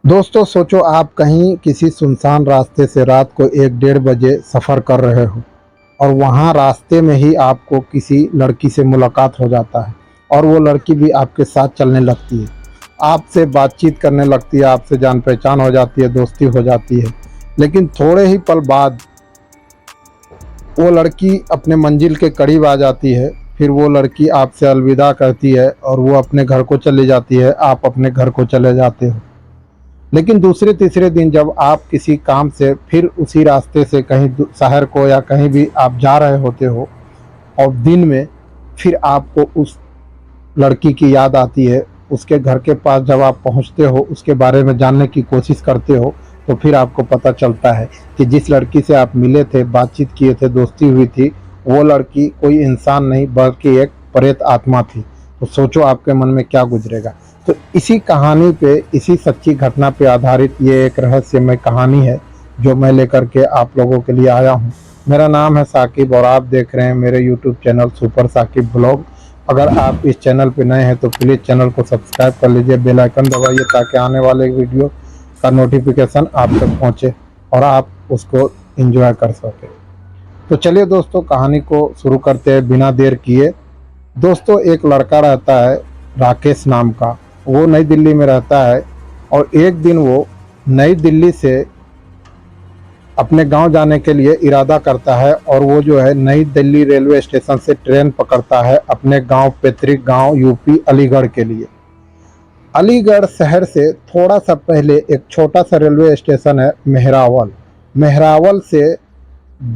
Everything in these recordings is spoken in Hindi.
दोस्तों सोचो आप कहीं किसी सुनसान रास्ते से रात को 1-1:30 बजे सफ़र कर रहे हो और वहाँ रास्ते में ही आपको किसी लड़की से मुलाकात हो जाता है और वो लड़की भी आपके साथ चलने लगती है। आपसे बातचीत करने लगती है, आपसे जान पहचान हो जाती है, दोस्ती हो जाती है। लेकिन थोड़े ही पल बाद वो लड़की अपने मंजिल के करीब आ जाती है। फिर वो लड़की आपसे अलविदा कहती है और वो अपने घर को चली जाती है, आप अपने घर को चले जाते हो। लेकिन दूसरे तीसरे दिन जब आप किसी काम से फिर उसी रास्ते से कहीं शहर को या कहीं भी आप जा रहे होते हो और दिन में फिर आपको उस लड़की की याद आती है। उसके घर के पास जब आप पहुंचते हो, उसके बारे में जानने की कोशिश करते हो, तो फिर आपको पता चलता है कि जिस लड़की से आप मिले थे, बातचीत किए थे, दोस्ती हुई थी, वो लड़की कोई इंसान नहीं बल्कि एक प्रेत आत्मा थी। तो सोचो आपके मन में क्या गुजरेगा। तो इसी कहानी पे, इसी सच्ची घटना पे आधारित ये एक रहस्यमय कहानी है जो मैं लेकर के आप लोगों के लिए आया हूँ। मेरा नाम है साकिब और आप देख रहे हैं मेरे YouTube channel super Saqib blog. अगर आप इस चैनल पर नए हैं तो प्लीज़ चैनल को सब्सक्राइब कर लीजिए, बेल आइकन दबाइए ताकि आने वाले वीडियो का नोटिफिकेशन आप तक पहुँचे और आप उसको एंजॉय कर सकें। तो चलिए दोस्तों, कहानी को शुरू करते हैं बिना देर किए। दोस्तों, एक लड़का रहता है राकेश नाम का। वो नई दिल्ली में रहता है और एक दिन वो नई दिल्ली से अपने गांव जाने के लिए इरादा करता है और वो जो है नई दिल्ली रेलवे स्टेशन से ट्रेन पकड़ता है अपने गांव, पैतृक गांव यूपी अलीगढ़ के लिए। अलीगढ़ शहर से थोड़ा सा पहले एक छोटा सा रेलवे स्टेशन है मेहरावल। मेहरावल से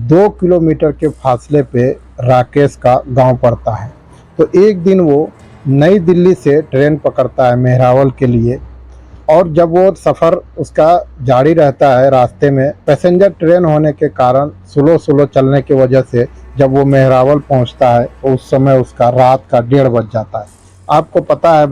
2 किलोमीटर के फासले पे राकेश का गांव पड़ता है। तो एक दिन वो नई दिल्ली से ट्रेन पकड़ता है मेहरावल के लिए और जब वो सफ़र उसका जारी रहता है, रास्ते में पैसेंजर ट्रेन होने के कारण स्लो स्लो चलने की वजह से जब वो मेहरावल पहुंचता है तो उस समय उसका रात का 1:30 बज जाता है। आपको पता है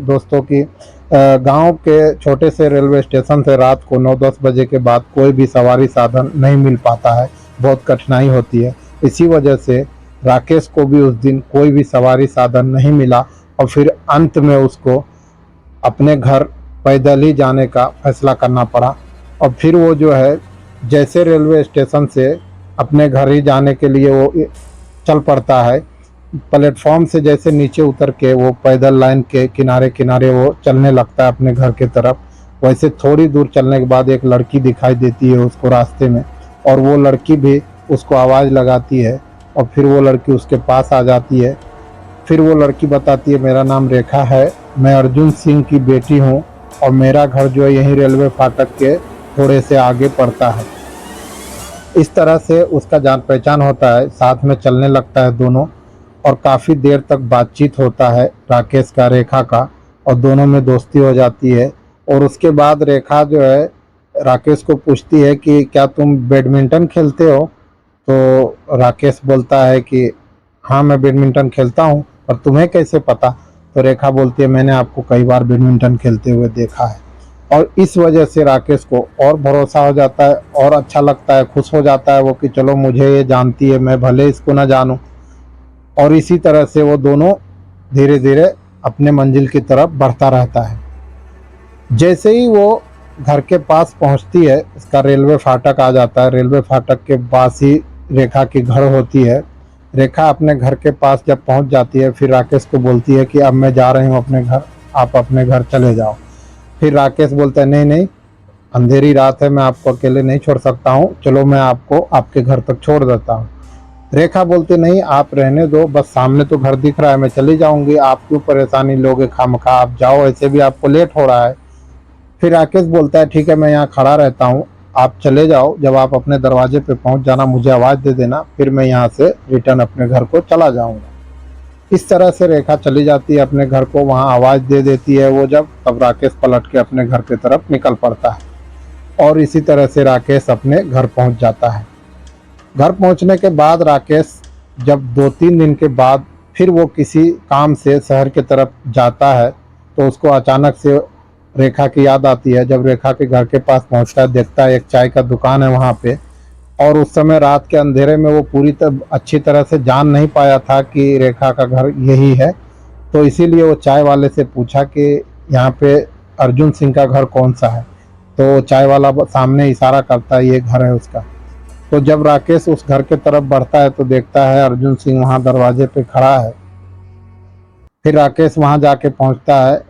दोस्तों कि गांव के छोटे से रेलवे स्टेशन से रात को 9-10 बजे के बाद कोई भी सवारी साधन नहीं मिल पाता है, बहुत कठिनाई होती है। इसी वजह से राकेश को भी उस दिन कोई भी सवारी साधन नहीं मिला और फिर अंत में उसको अपने घर पैदल ही जाने का फैसला करना पड़ा। और फिर वो जो है जैसे रेलवे स्टेशन से अपने घर ही जाने के लिए वो चल पड़ता है। प्लेटफॉर्म से जैसे नीचे उतर के वो पैदल लाइन के किनारे किनारे वो चलने लगता है अपने घर के तरफ। वैसे थोड़ी दूर चलने के बाद एक लड़की दिखाई देती है उसको रास्ते में और वो लड़की भी उसको आवाज़ लगाती है और फिर वो लड़की उसके पास आ जाती है। फिर वो लड़की बताती है, मेरा नाम रेखा है, मैं अर्जुन सिंह की बेटी हूँ और मेरा घर जो है यहीं रेलवे फाटक के थोड़े से आगे पड़ता है। इस तरह से उसका जान पहचान होता है, साथ में चलने लगता है दोनों और काफ़ी देर तक बातचीत होता है राकेश का रेखा का और दोनों में दोस्ती हो जाती है। और उसके बाद रेखा जो है राकेश को पूछती है कि क्या तुम बैडमिंटन खेलते हो? तो राकेश बोलता है कि हाँ मैं बैडमिंटन खेलता हूँ, पर तुम्हें कैसे पता? तो रेखा बोलती है मैंने आपको कई बार बैडमिंटन खेलते हुए देखा है। और इस वजह से राकेश को और भरोसा हो जाता है और अच्छा लगता है, खुश हो जाता है वो कि चलो मुझे ये जानती है, मैं भले इसको ना जानूं। और इसी तरह से वो दोनों धीरे धीरे अपने मंजिल की तरफ बढ़ता रहता है। जैसे ही वो घर के पास पहुंचती है, उसका रेलवे फाटक आ जाता है। रेलवे फाटक के पास ही रेखा की घर होती है। रेखा अपने घर के पास जब पहुंच जाती है फिर राकेश को बोलती है कि अब मैं जा रही हूं अपने घर, आप अपने घर चले जाओ। फिर राकेश बोलता है नहीं नहीं, अंधेरी रात है, मैं आपको अकेले नहीं छोड़ सकता हूं, चलो मैं आपको आपके घर तक छोड़ देता हूं। रेखा बोलती नहीं, आप रहने दो, बस सामने तो घर दिख रहा है, मैं चली जाऊंगी, आप क्यों परेशानी लोगे खामखा, आप जाओ, ऐसे भी आपको लेट हो रहा है। फिर राकेश बोलता है ठीक है मैं यहाँ खड़ा रहता हूँ, आप चले जाओ, जब आप अपने दरवाजे पे पहुँच जाना मुझे आवाज़ दे देना, फिर मैं यहाँ से रिटर्न अपने घर को चला जाऊँगा। इस तरह से रेखा चली जाती है अपने घर को, वहाँ आवाज़ दे देती है वो जब, तब राकेश पलट के अपने घर की तरफ निकल पड़ता है और इसी तरह से राकेश अपने घर पहुँच जाता है। घर पहुँचने के बाद राकेश जब 2-3 दिन के बाद फिर वो किसी काम से शहर की तरफ जाता है तो उसको अचानक से रेखा की याद आती है। जब रेखा के घर के पास पहुंचता है, देखता है एक चाय का दुकान है वहाँ पे और उस समय रात के अंधेरे में वो पूरी अच्छी तरह से जान नहीं पाया था कि रेखा का घर यही है। तो इसीलिए वो चाय वाले से पूछा कि यहाँ पे अर्जुन सिंह का घर कौन सा है। तो चाय वाला सामने इशारा करता है ये घर है उसका। तो जब राकेश उस घर के तरफ बढ़ता है तो देखता है अर्जुन सिंह वहाँ दरवाजे पे खड़ा है। फिर राकेश वहाँ जाके पहुँचता है,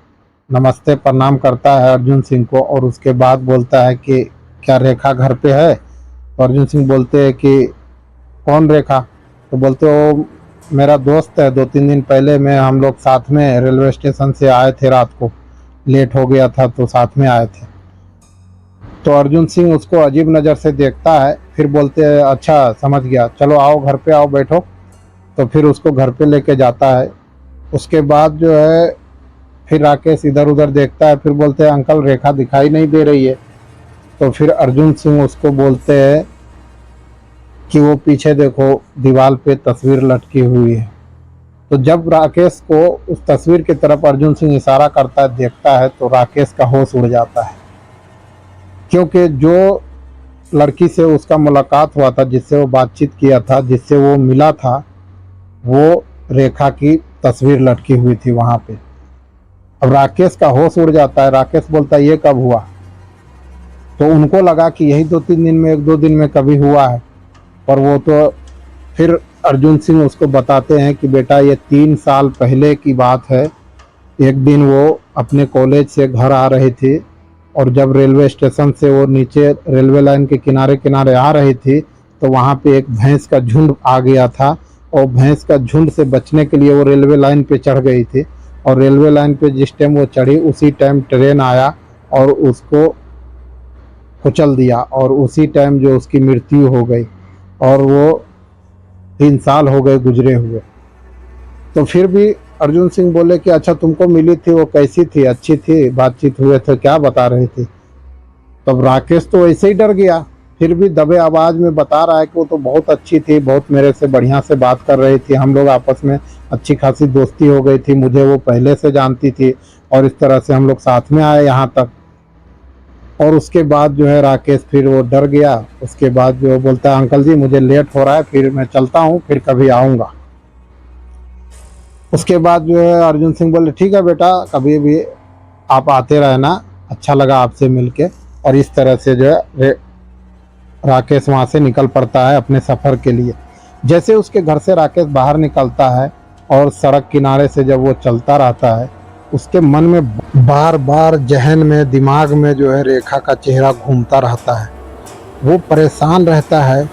नमस्ते प्रणाम करता है अर्जुन सिंह को और उसके बाद बोलता है कि क्या रेखा घर पे है। तो अर्जुन सिंह बोलते हैं कि कौन रेखा। तो बोलते हो मेरा दोस्त है, 2-3 दिन पहले में हम लोग साथ में रेलवे स्टेशन से आए थे, रात को लेट हो गया था तो साथ में आए थे। तो अर्जुन सिंह उसको अजीब नज़र से देखता है, फिर बोलते हैं अच्छा समझ गया, चलो आओ घर पे आओ बैठो। तो फिर उसको घर पे लेके जाता है। उसके बाद जो है फिर राकेश इधर उधर देखता है, फिर बोलते हैं अंकल रेखा दिखाई नहीं दे रही है। तो फिर अर्जुन सिंह उसको बोलते हैं कि वो पीछे देखो दीवार पे तस्वीर लटकी हुई है। तो जब राकेश को उस तस्वीर की तरफ अर्जुन सिंह इशारा करता है, देखता है, तो राकेश का होश उड़ जाता है, क्योंकि जो लड़की से उसका मुलाकात हुआ था, जिससे वो बातचीत किया था, जिससे वो मिला था, वो रेखा की तस्वीर लटकी हुई थी वहाँ पे। अब राकेश का होश उड़ जाता है। राकेश बोलता है ये कब हुआ। तो उनको लगा कि यही 2-3 दिन में, 1-2 दिन में कभी हुआ है। पर वो तो फिर अर्जुन सिंह उसको बताते हैं कि बेटा ये 3 साल पहले की बात है। एक दिन वो अपने कॉलेज से घर आ रहे थे और जब रेलवे स्टेशन से वो नीचे रेलवे लाइन के किनारे किनारे आ रही थी तो वहाँ पे एक भैंस का झुंड आ गया था और भैंस का झुंड से बचने के लिए वो रेलवे लाइन पे चढ़ गई थी। और रेलवे लाइन पे जिस टाइम वो चढ़ी उसी टाइम ट्रेन आया और उसको कुचल दिया और उसी टाइम जो उसकी मृत्यु हो गई। और वो 3 साल हो गए गुजरे हुए। तो फिर भी अर्जुन सिंह बोले कि अच्छा तुमको मिली थी, वो कैसी थी, अच्छी थी, बातचीत हुए थे, क्या बता रही थी। तब राकेश तो ऐसे ही डर गया, फिर भी दबे आवाज़ में बता रहा है कि वो तो बहुत अच्छी थी, बहुत मेरे से बढ़िया से बात कर रही थी, हम लोग आपस में अच्छी खासी दोस्ती हो गई थी, मुझे वो पहले से जानती थी और इस तरह से हम लोग साथ में आए यहाँ तक। और उसके बाद जो है राकेश फिर वो डर गया। उसके बाद जो बोलता है अंकल जी मुझे लेट हो रहा है, फिर मैं चलता हूँ, फिर कभी आऊँगा। उसके बाद जो है अर्जुन सिंह बोले ठीक है बेटा, कभी भी आप आते रहना, अच्छा लगा आपसे मिलके। और इस तरह से जो है राकेश वहाँ से निकल पड़ता है अपने सफ़र के लिए। जैसे उसके घर से राकेश बाहर निकलता है और सड़क किनारे से जब वो चलता रहता है, उसके मन में बार बार जहन में, दिमाग में जो है रेखा का चेहरा घूमता रहता है। वो परेशान रहता है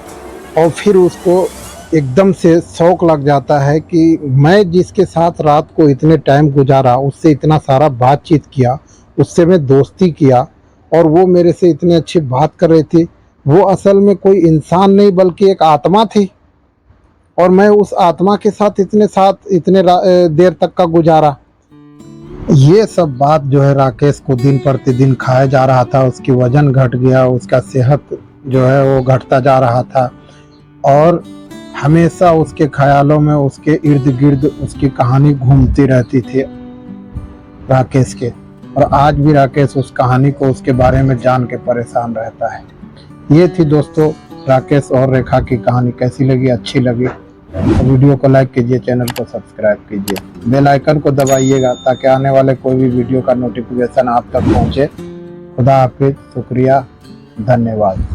और फिर उसको एकदम से शौक लग जाता है कि मैं जिसके साथ रात को इतने टाइम गुजारा, उससे इतना सारा बातचीत किया, उससे मैं दोस्ती किया और वो मेरे से इतनी अच्छी बात कर रही थी, वो असल में कोई इंसान नहीं बल्कि एक आत्मा थी। और मैं उस आत्मा के साथ इतने देर तक का गुजारा। ये सब बात जो है राकेश को दिन प्रतिदिन खाया जा रहा था। उसकी वजन घट गया, उसका सेहत जो है वो घटता जा रहा था और हमेशा उसके ख्यालों में, उसके इर्द गिर्द उसकी कहानी घूमती रहती थी राकेश के। और आज भी राकेश उस कहानी को, उसके बारे में जान के परेशान रहता है। ये थी दोस्तों राकेश और रेखा की कहानी। कैसी लगी, अच्छी लगी तो वीडियो को लाइक कीजिए, चैनल को सब्सक्राइब कीजिए, बेल आइकन को दबाइएगा ताकि आने वाले कोई भी वीडियो का नोटिफिकेशन आप तक पहुँचे। खुदा हाफिज, शुक्रिया, धन्यवाद।